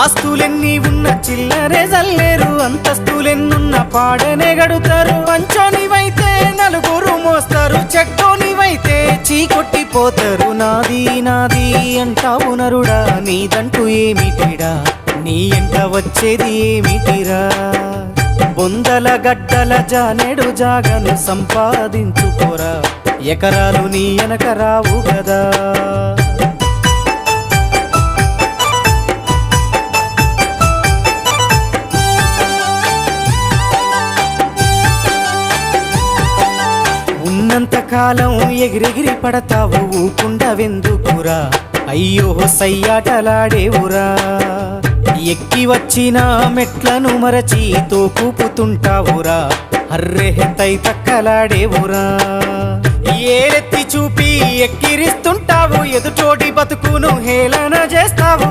ఆస్తులెన్ని ఉన్న చిల్లరే జల్లేరు, అంతస్తులెన్నున్న పాడనే గడుతారు. పంచోనివైతే నలుగురు మోస్తారు, చెట్టోనివైతే చీకొట్టిపోతారు. నాది నాది అంటావు నరుడా, నీదంటూ ఏమిటిడా, నీ ఎంట వచ్చేది ఏమిటిరా. బొందల గడ్డల జానెడు జాగను సంపాదించుకోరా, ఎకరాలు నీ వెనక రావు గదా. ఉన్నంతకాలం ఎగిరెగిరి పడతావు, ఊకుండవెందుకురా, అయ్యో సయ్యాటలాడేవురా. ఎక్కి వచ్చిన మెట్లను మరచి తోకూపుతుంటావురా, అర్రె తై తక్కలాడేవురా. ఏరెత్తి చూపి ఎక్కిరిస్తుంటావు, ఎదుటోటి బతుకును హేళన చేస్తావు.